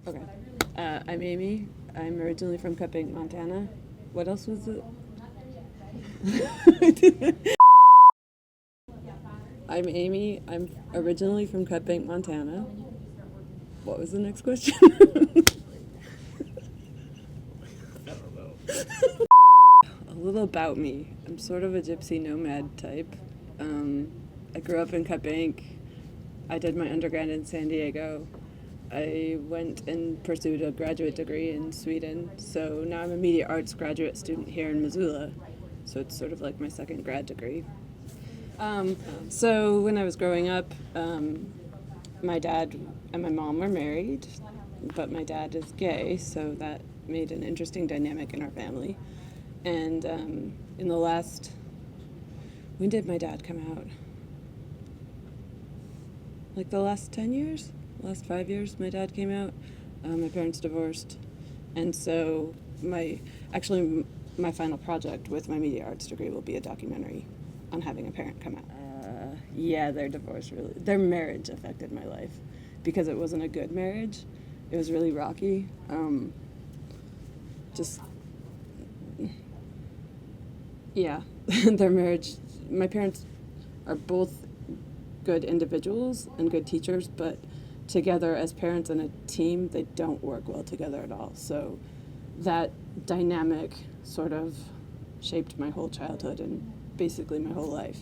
Okay. I'm Amie. I'm originally from Cupping, Montana. What else was it? I'm Amie. I'm originally from Cupping, Montana. What was the next question? A little about me. I'm sort of a gypsy nomad type. I grew up in Cupping. I did my undergrad in San Diego. I went and pursued a graduate degree in Sweden. So now I'm a media arts graduate student here in Missoula. So it's sort of like my second grad degree. So when I was growing up, my dad and my mom were married, but my dad is gay, so that made an interesting dynamic in our family. And in the last, when did my dad come out? Like the last 10 years? Last 5 years, my dad came out. My parents divorced. And so my final project with my media arts degree will be a documentary on having a parent come out. Yeah, their divorce their marriage affected my life because it wasn't a good marriage. It was really rocky. Yeah, their marriage, my parents are both good individuals and good teachers, but together as parents and a team, they don't work well together at all. So that dynamic sort of shaped my whole childhood and basically my whole life.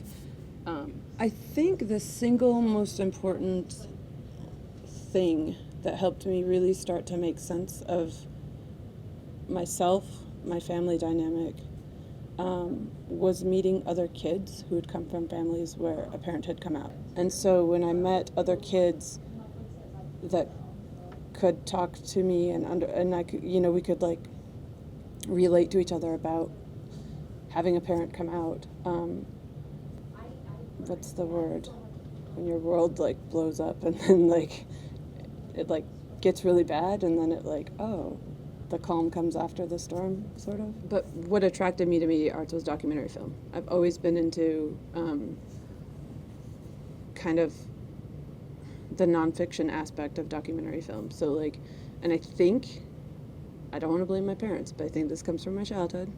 I think the single most important thing that helped me really start to make sense of myself, my family dynamic, was meeting other kids who had come from families where a parent had come out. And so when I met other kids that could talk to me and I could, we could like relate to each other about having a parent come out. What's the word? When your world like blows up and then like it like gets really bad and then it like, oh, the calm comes after the storm, sort of. But what attracted me to media arts was documentary film. I've always been into kind of the nonfiction aspect of documentary film. So like, and I don't want to blame my parents, but I think this comes from my childhood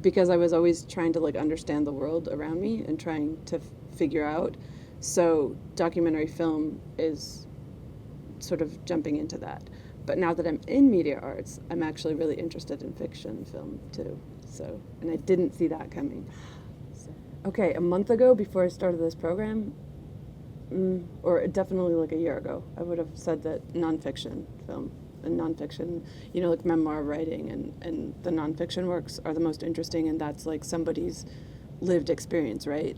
because I was always trying to like understand the world around me and trying to figure out. So documentary film is sort of jumping into that. But now that I'm in media arts, I'm actually really interested in fiction film too. So, and I didn't see that coming. So, okay, a month ago before I started this program, or definitely like a year ago, I would have said that nonfiction film and nonfiction, like memoir writing and the nonfiction works are the most interesting, and that's like somebody's lived experience, right?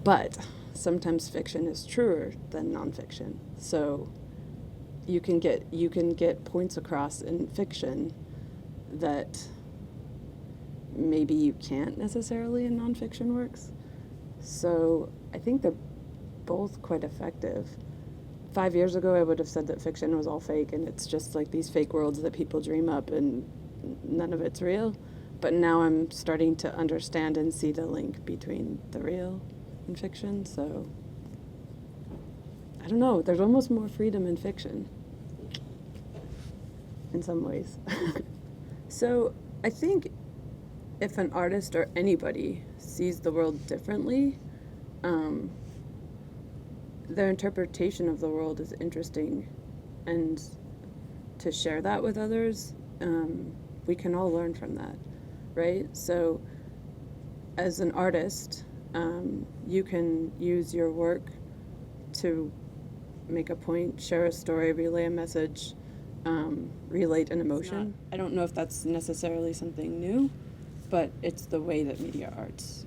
But sometimes fiction is truer than nonfiction. So you can get points across in fiction that maybe you can't necessarily in nonfiction works. So I think they're both quite effective. 5 years ago, I would have said that fiction was all fake and it's just like these fake worlds that people dream up and none of it's real. But now I'm starting to understand and see the link between the real and fiction. So I don't know, there's almost more freedom in fiction in some ways. So I think if an artist or anybody sees the world differently, their interpretation of the world is interesting, and to share that with others, we can all learn from that, right? So as an artist, you can use your work to make a point, share a story, relay a message, relate an emotion. I don't know if that's necessarily something new, but it's the way that media arts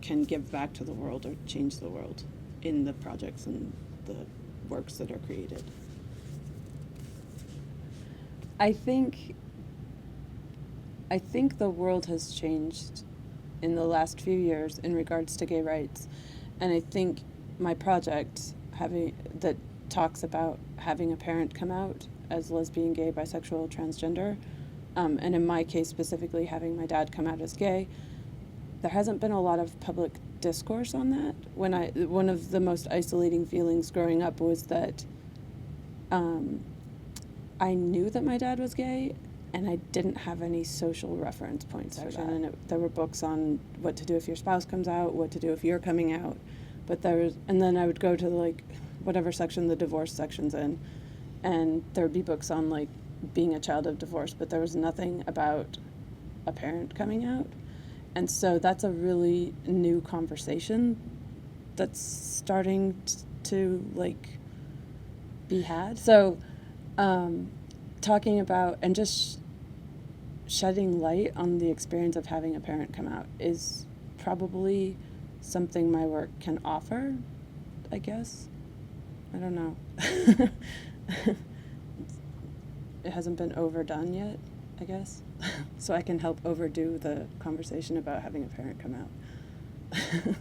can give back to the world or change the world in the projects and the works that are created. I think the world has changed in the last few years in regards to gay rights, and I think my project that talks about having a parent come out as lesbian, gay, bisexual, transgender, and in my case specifically having my dad come out as gay, there hasn't been a lot of public discourse on that. One of the most isolating feelings growing up was that I knew that my dad was gay, and I didn't have any social reference points for that. And there were books on what to do if your spouse comes out, what to do if you're coming out. But and then I would go to like whatever section the divorce section's in, and there would be books on like being a child of divorce, but there was nothing about a parent coming out. And so that's a really new conversation that's starting to like be had. So talking about and just shedding light on the experience of having a parent come out is probably something my work can offer, I guess. I don't know. It hasn't been overdone yet, I guess. So I can help overdo the conversation about having a parent come out.